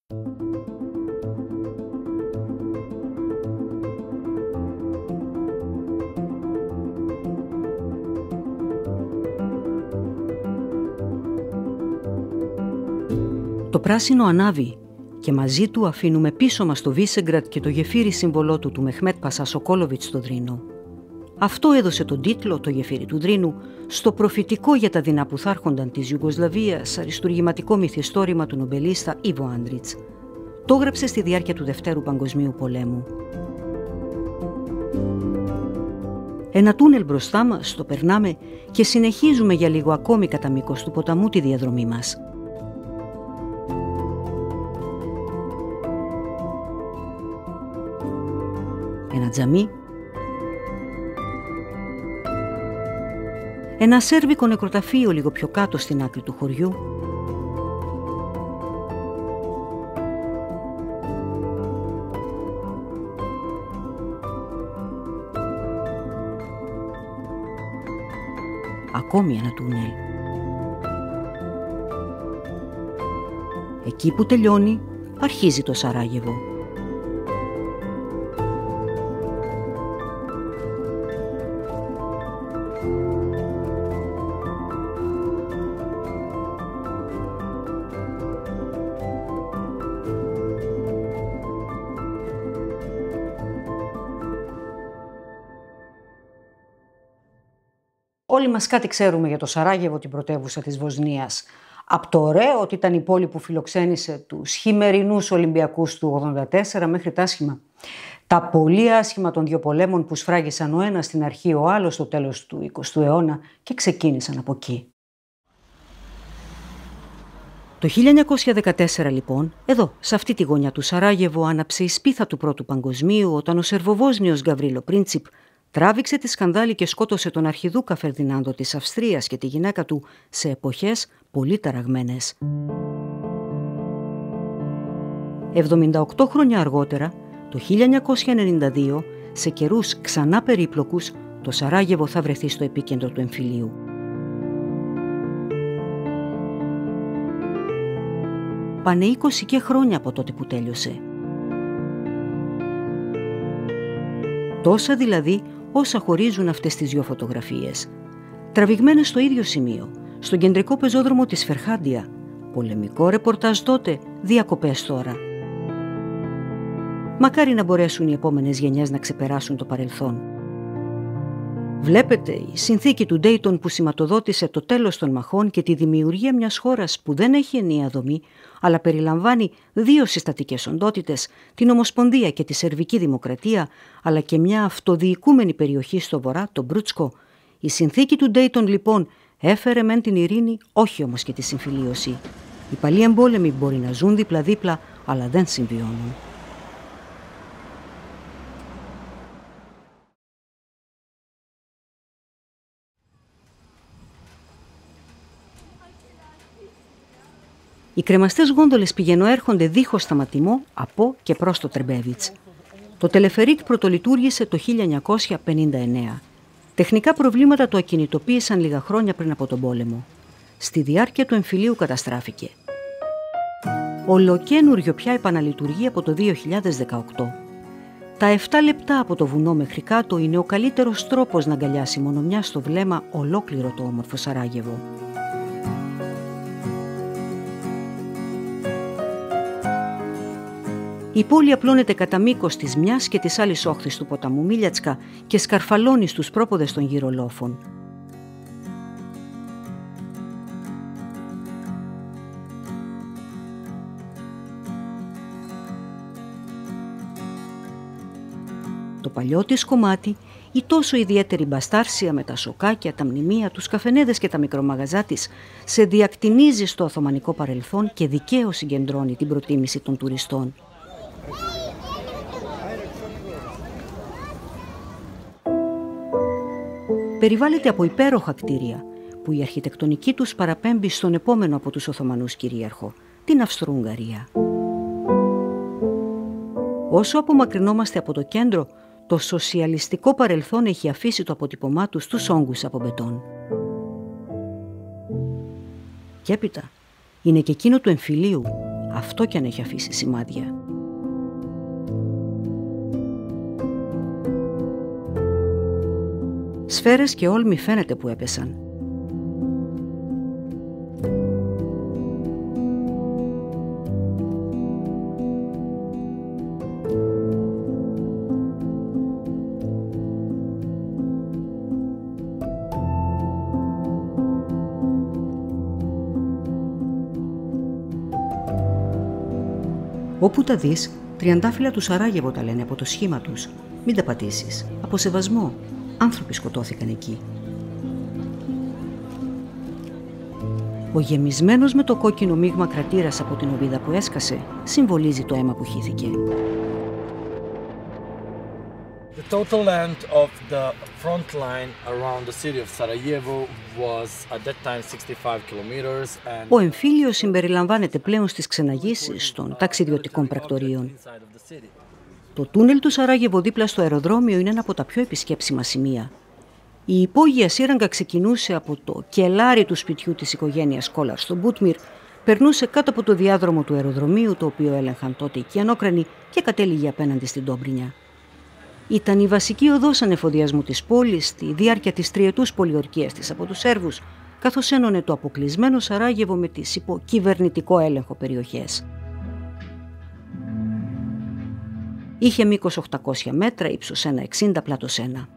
Το πράσινο ανάβει και μαζί του αφήνουμε πίσω μας το Βίσεγκρατ και το γεφύρι σύμβολό του Μεχμέτ Πασά Σοκόλοβιτς στο Δρίνο. Αυτό έδωσε τον τίτλο, το γεφύρι του Δρίνου, στο προφητικό για τα δεινά που θα έρχονταν της Ιουγκοσλαβίας αριστουργηματικό μυθιστόρημα του νομπελίστα Ιβο Άντριτς. Το έγραψε στη διάρκεια του Δευτέρου Παγκοσμίου Πολέμου. Ένα τούνελ μπροστά μας, το περνάμε και συνεχίζουμε για λίγο ακόμη κατά μήκος του ποταμού τη διαδρομή μας. Ένα τζαμί, ένα σέρβικο νεκροταφείο λίγο πιο κάτω στην άκρη του χωριού, ακόμη ένα τούνελ. Εκεί που τελειώνει, αρχίζει το Σαράγεβο. Όλοι μας κάτι ξέρουμε για το Σαράγεβο, την πρωτεύουσα της Βοσνίας. Από το ωραίο ότι ήταν η πόλη που φιλοξένησε τους χειμερινούς Ολυμπιακούς του 1984 μέχρι τα άσχημα. Τα πολύ άσχημα των δύο πολέμων που σφράγισαν ο ένας στην αρχή, ο άλλος στο τέλος του 20ου αιώνα και ξεκίνησαν από εκεί. Το 1914 λοιπόν, εδώ, σε αυτή τη γωνιά του Σαράγεβο, άναψε η σπίθα του Πρώτου Παγκοσμίου όταν ο Σερβοβόσνιος Γκαβρίλο Πρίντσιπ τράβηξε τη σκανδάλη και σκότωσε τον αρχιδούκα Φερδινάντο της Αυστρίας και τη γυναίκα του σε εποχές πολύ ταραγμένες. 78 χρόνια αργότερα, το 1992, σε καιρούς ξανά περίπλοκους, το Σαράγεβο θα βρεθεί στο επίκεντρο του εμφυλίου. Πάνε 20 και χρόνια από τότε που τέλειωσε. Τόσα δηλαδή όσα χωρίζουν αυτές τις δύο φωτογραφίες. Τραβηγμένες στο ίδιο σημείο, στον κεντρικό πεζόδρομο της Φερχάντια. Πολεμικό ρεπορτάζ τότε, διακοπές τώρα. Μακάρι να μπορέσουν οι επόμενες γενιές να ξεπεράσουν το παρελθόν. Βλέπετε, η συνθήκη του Ντέιτον που σηματοδότησε το τέλος των μαχών και τη δημιουργία μιας χώρας που δεν έχει ενιαία δομή, αλλά περιλαμβάνει δύο συστατικές οντότητες, την Ομοσπονδία και τη Σερβική Δημοκρατία, αλλά και μια αυτοδιοικούμενη περιοχή στο βορρά, το Μπρούτσκο. Η συνθήκη του Ντέιτον λοιπόν έφερε μεν την ειρήνη, όχι όμως και τη συμφιλίωση. Οι παλιοί εμπόλεμοι μπορεί να ζουν δίπλα-δίπλα, αλλά δεν συμβιώνουν. Οι κρεμαστές γόντολες πηγαινοέρχονται δίχως σταματημό από και προς το Τρεμπέβιτς. Το τελεφερίκ πρωτολειτουργήσε το 1959. Τεχνικά προβλήματα το ακινητοποίησαν λίγα χρόνια πριν από τον πόλεμο. Στη διάρκεια του εμφυλίου καταστράφηκε. Ολοκαίνουριο πια επαναλειτουργεί από το 2018. Τα 7 λεπτά από το βουνό μέχρι κάτω είναι ο καλύτερος τρόπος να αγκαλιάσει μονομιά στο βλέμμα ολόκληρο το όμορφο Σαράγεβο. Η πόλη απλώνεται κατά μήκος της μιας και της άλλης όχθης του ποταμού Μίλιατσκα και σκαρφαλώνει στους πρόποδες των γυρολόφων. Το παλιό της κομμάτι, η τόσο ιδιαίτερη μπαστάρσια με τα σοκάκια, τα μνημεία, τους καφενέδες και τα μικρομαγαζά της, σε διακτηνίζει στο οθωμανικό παρελθόν και δικαίως συγκεντρώνει την προτίμηση των τουριστών. Περιβάλλεται από υπέροχα κτίρια που η αρχιτεκτονική τους παραπέμπει στον επόμενο από τους Οθωμανούς κυρίαρχο, την Αυστρο-Ουγγαρία. Όσο απομακρυνόμαστε από το κέντρο, το σοσιαλιστικό παρελθόν έχει αφήσει το αποτύπωμά του στους όγκους από μπετόν. Και έπειτα είναι και εκείνο του εμφυλίου, αυτό κι αν έχει αφήσει σημάδια. Σφαίρες και όλμοι φαίνεται που έπεσαν. Όπου τα δεις, τριαντάφυλλα του Σαράγεβο τα λένε από το σχήμα τους. Μην τα πατήσεις. Από σεβασμό. Άνθρωποι σκοτώθηκαν εκεί. Ο γεμισμένος με το κόκκινο μείγμα κρατήρας από την οβίδα που έσκασε συμβολίζει το αίμα που χύθηκε. The total length of the front line around the city of Sarajevo was at that time 65 kilometers and Ο εμφύλιος συμπεριλαμβάνεται πλέον στις ξεναγήσεις των ταξιδιωτικών πρακτορείων. Το τούνελ του Σαράγεβο δίπλα στο αεροδρόμιο είναι ένα από τα πιο επισκέψιμα σημεία. Η υπόγεια σύραγγα ξεκινούσε από το κελάρι του σπιτιού της οικογένειας Κόλαρ στο Μπούτμιρ, περνούσε κάτω από το διάδρομο του αεροδρομίου, το οποίο έλεγχαν τότε οι Κιανόκρανοι, και κατέληγε απέναντι στην Ντόμπρινια. Ήταν η βασική οδός ανεφοδιασμού της πόλης στη διάρκεια της τριετούς πολιορκίας της από τους Σέρβους, καθώς ένωνε το αποκλεισμένο Σαράγεβο με τις υποκυβερνητικό έλεγχο περιοχές. Είχε μήκος 800 μέτρα, ύψος 1,60, πλάτος 1.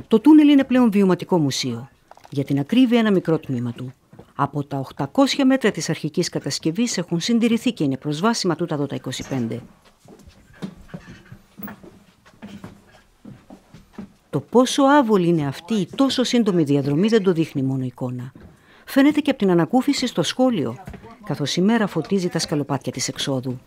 Το τούνελ είναι πλέον βιωματικό μουσείο. Για την ακρίβεια ένα μικρό τμήμα του. Από τα 800 μέτρα της αρχικής κατασκευής έχουν συντηρηθεί και είναι προσβάσιμα τούτα εδώ τα 25. Το πόσο άβολη είναι αυτή η τόσο σύντομη διαδρομή δεν το δείχνει μόνο εικόνα. Φαίνεται και από την ανακούφιση στο σχόλιο, καθώς η μέρα φωτίζει τα σκαλοπάτια της εξόδου.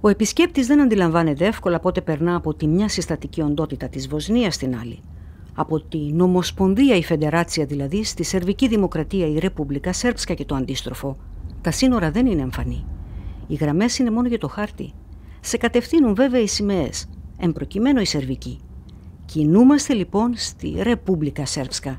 Ο επισκέπτης δεν αντιλαμβάνεται εύκολα πότε περνά από τη μια συστατική οντότητα της Βοσνίας στην άλλη. Από την Ομοσπονδία η Φεντεράτσια δηλαδή, στη Σερβική Δημοκρατία η Ρεπούμπλικα Σέρψκα και το αντίστροφο. Τα σύνορα δεν είναι εμφανή. Οι γραμμές είναι μόνο για το χάρτη. Σε κατευθύνουν βέβαια οι σημαίες, εμπροκειμένου η Σερβική. Κινούμαστε λοιπόν στη Ρεπούμπλικα Σέρψκα.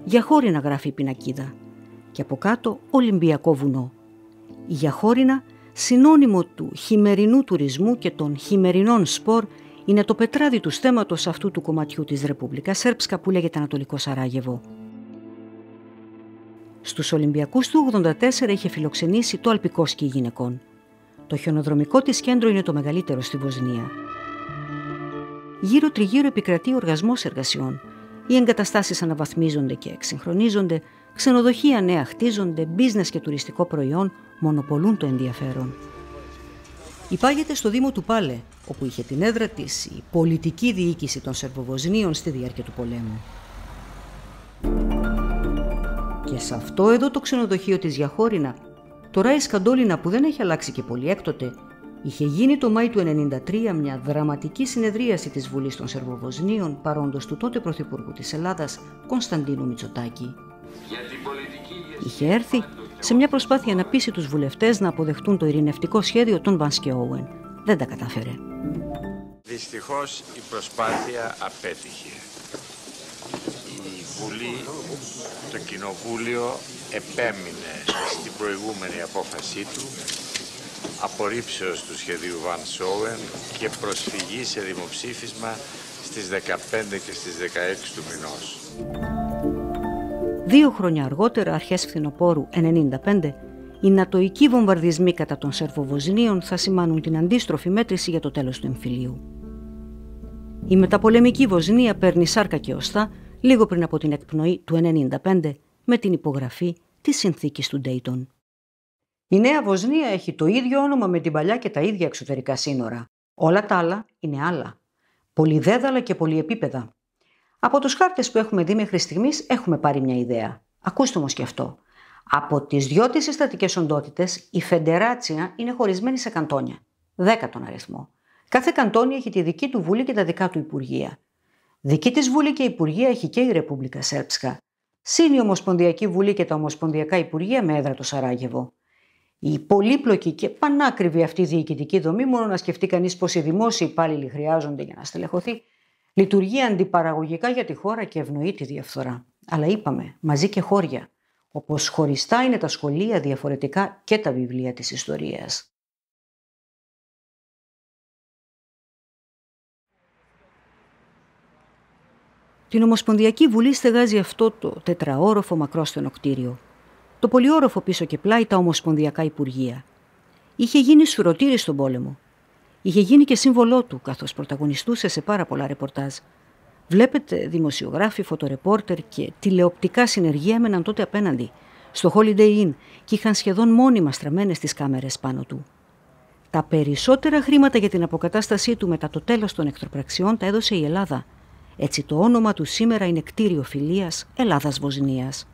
Γιαχόρινα γράφει η πινακίδα. Και από κάτω Ολυμπιακό βουνό. Η Γιαχόρινα, συνώνυμο του χειμερινού τουρισμού και των χειμερινών σπορ, είναι το πετράδι του στέματος αυτού του κομματιού της Ρεπούμπλικα Σέρψκα που λέγεται Ανατολικό Σαράγεβο. Στους Ολυμπιακούς του 1984 είχε φιλοξενήσει το αλπικό σκι γυναικών. Το χιονοδρομικό της κέντρο είναι το μεγαλύτερο στη Βοσνία. Γύρω τριγύρω επικρατεί οργασμός εργασιών. Οι εγκαταστάσεις αναβαθμίζονται και εξυγχρονίζονται, ξενοδοχεία νέα χτίζονται, business και τουριστικό προϊόν μονοπολούν το ενδιαφέρον. Υπάγεται στο Δήμο του Πάλε, όπου είχε την έδρα της η πολιτική διοίκηση των Σερβοβοσνίων στη διάρκεια του πολέμου. Και σε αυτό εδώ το ξενοδοχείο της Γιαχόρινα, τώρα η Σκαντόλινα που δεν έχει αλλάξει και πολύ έκτοτε, είχε γίνει το Μάη του 1993 μια δραματική συνεδρίαση της Βουλής των Σερβοβοσνίων παρόντος του τότε Πρωθυπουργού της Ελλάδας, Κωνσταντίνου Μητσοτάκη. Είχε έρθει σε μια προσπάθεια να πείσει τους βουλευτές να αποδεχτούν το ειρηνευτικό σχέδιο των Βάνσκε Όουεν. Δεν τα κατάφερε. Δυστυχώς η προσπάθεια απέτυχε. Η Βουλή, το Κοινοβούλιο επέμεινε στην προηγούμενη απόφασή του απορρίψεως του σχεδίου Βάνσκε Όουεν και προσφυγή σε δημοψήφισμα στις 15 και στις 16 του μηνός. 2 χρόνια αργότερα, αρχές φθινοπόρου 1995, οι νατοικοί βομβαρδισμοί κατά των Σερβοβοσνίων θα σημάνουν την αντίστροφη μέτρηση για το τέλος του εμφυλίου. Η μεταπολεμική Βοσνία παίρνει σάρκα και οστά λίγο πριν από την εκπνοή του 1995 με την υπογραφή της συνθήκης του Ντέιτον. Η Νέα Βοσνία έχει το ίδιο όνομα με την παλιά και τα ίδια εξωτερικά σύνορα. Όλα τα άλλα είναι άλλα. Πολυδέδαλα και πολυεπίπεδα. Από τους χάρτες που έχουμε δει μέχρι στιγμής έχουμε πάρει μια ιδέα. Ακούστε όμως και αυτό. Από τις 2 τις συστατικές οντότητες, η Φεντεράτσια είναι χωρισμένη σε καντόνια. 10 τον αριθμό. Κάθε καντόνι έχει τη δική του βούλη και τα δικά του υπουργεία. Δική της βούλη και υπουργεία έχει και η Ρεπούμπλικα Σέρψκα. Συν η Ομοσπονδιακή Βουλή και τα Ομοσπονδιακά Υπουργεία με έδρα το Σαράγεβο. Η πολύπλοκη και πανάκριβη αυτή διοικητική δομή, μόνο να σκεφτεί κανείς πόσοι δημόσιοι υπάλληλοι χρειάζονται για να στελεχωθεί, λειτουργεί αντιπαραγωγικά για τη χώρα και ευνοεί τη διαφθορά. Αλλά είπαμε, μαζί και χώρια. Όπως χωριστά είναι τα σχολεία, διαφορετικά και τα βιβλία της ιστορίας. Την Ομοσπονδιακή Βουλή στεγάζει αυτό το τετραόροφο μακρόστενο κτίριο. Το πολυόροφο πίσω και πλάι τα Ομοσπονδιακά Υπουργεία. Είχε γίνει σουρωτήρι στον πόλεμο. Είχε γίνει και σύμβολό του, καθώς πρωταγωνιστούσε σε πάρα πολλά ρεπορτάζ. Βλέπετε, δημοσιογράφοι, φωτορεπόρτερ και τηλεοπτικά συνεργεία έμεναν τότε απέναντι, στο Holiday Inn, και είχαν σχεδόν μόνιμα στραμμένες τις κάμερες πάνω του. Τα περισσότερα χρήματα για την αποκατάστασή του μετά το τέλος των εχθροπραξιών τα έδωσε η Ελλάδα. Έτσι το όνομα του σήμερα είναι κτίριο φιλίας Ελλάδας-Βοσνίας.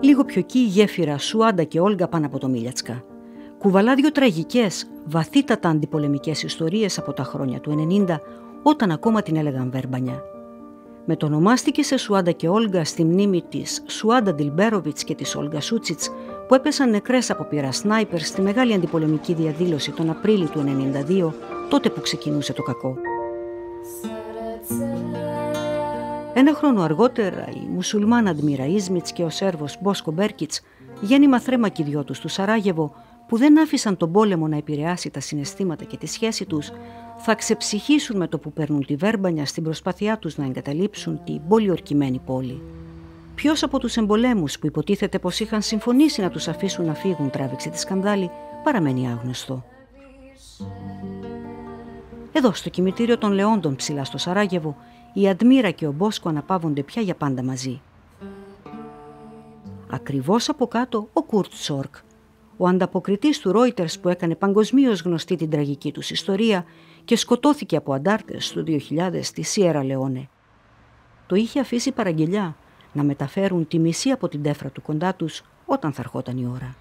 Λίγο πιο εκεί η γέφυρα Σουάντα και Όλγα πάνω από το Μίλιατσκα. Κουβαλά 2 τραγικές, βαθύτατα αντιπολεμικές ιστορίες από τα χρόνια του 90, όταν ακόμα την έλεγαν Βέρμπανια. Μετονομάστηκε σε Σουάντα και Όλγα στη μνήμη της Σουάντα Ντιλμπέροβιτς και της Όλγα Σούτσιτς, που έπεσαν νεκρές από πυρά σνάιπερ στη μεγάλη αντιπολεμική διαδήλωση τον Απρίλιο του 1992, τότε που ξεκινούσε το κακό. 1 χρόνο αργότερα, η μουσουλμάνα Αντμίρα Ίσμιτς και ο Σέρβος Μπόσκο Μπέρκιτς, γέννημα θρέμακοι 2 τους του Σαράγεβο, που δεν άφησαν τον πόλεμο να επηρεάσει τα συναισθήματα και τη σχέση τους, θα ξεψυχήσουν με το που παίρνουν τη Βέρμπανια στην προσπάθειά τους να εγκαταλείψουν την πολιορκημένη πόλη. Ποιος από τους εμπολέμους που υποτίθεται πως είχαν συμφωνήσει να τους αφήσουν να φύγουν τράβηξε τη σκανδάλη, παραμένει άγνωστο. Εδώ στο κημητήριο των Λεόντων ψηλά στο Σαράγεβο, η Αντμίρα και ο Μπόσκο αναπαύονται πια για πάντα μαζί. Ακριβώς από κάτω ο Κουρτ Σόρκ, ο ανταποκριτής του Reuters που έκανε παγκοσμίως γνωστή την τραγική τους ιστορία και σκοτώθηκε από αντάρτες το 2000 στη Σιέρα Λεόνε. Το είχε αφήσει παραγγελιά να μεταφέρουν τη μισή από την τέφρα του κοντά τους όταν θα ερχόταν η ώρα.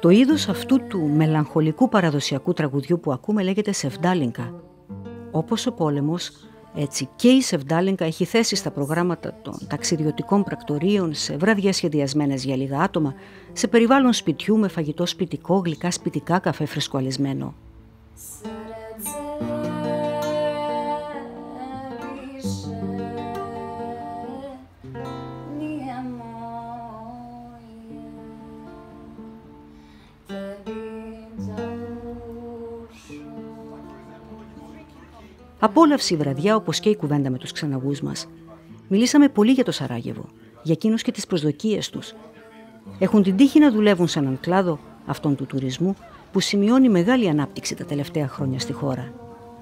Το είδος αυτού του μελαγχολικού παραδοσιακού τραγουδιού που ακούμε λέγεται Σεβδάλινκα. Όπως ο πόλεμος, έτσι και η Σεβδάλινκα έχει θέση στα προγράμματα των ταξιδιωτικών πρακτορείων, σε βραδιές σχεδιασμένες για λίγα άτομα, σε περιβάλλον σπιτιού με φαγητό σπιτικό, γλυκά σπιτικά, καφέ φρεσκοαλισμένο. Απόλαυση η βραδιά, όπως και η κουβέντα με τους ξαναγούς μας. Μιλήσαμε πολύ για το Σαράγεβο, για εκείνους και τις προσδοκίες τους. Έχουν την τύχη να δουλεύουν σε έναν κλάδο, αυτόν του τουρισμού, που σημειώνει μεγάλη ανάπτυξη τα τελευταία χρόνια στη χώρα.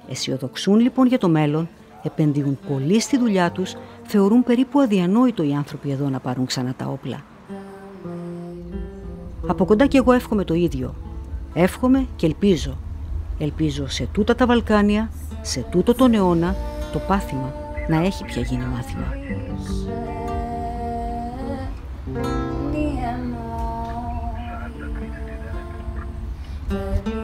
Αισιοδοξούν λοιπόν για το μέλλον, επενδύουν πολύ στη δουλειά τους, θεωρούν περίπου αδιανόητο οι άνθρωποι εδώ να πάρουν ξανά τα όπλα. Από κοντά κι εγώ εύχομαι το ίδιο. Εύχομαι και ελπίζω. Ελπίζω σε τούτα τα Βαλκάνια, σε τούτο τον αιώνα, το πάθημα να έχει πια γίνει μάθημα. Thank you.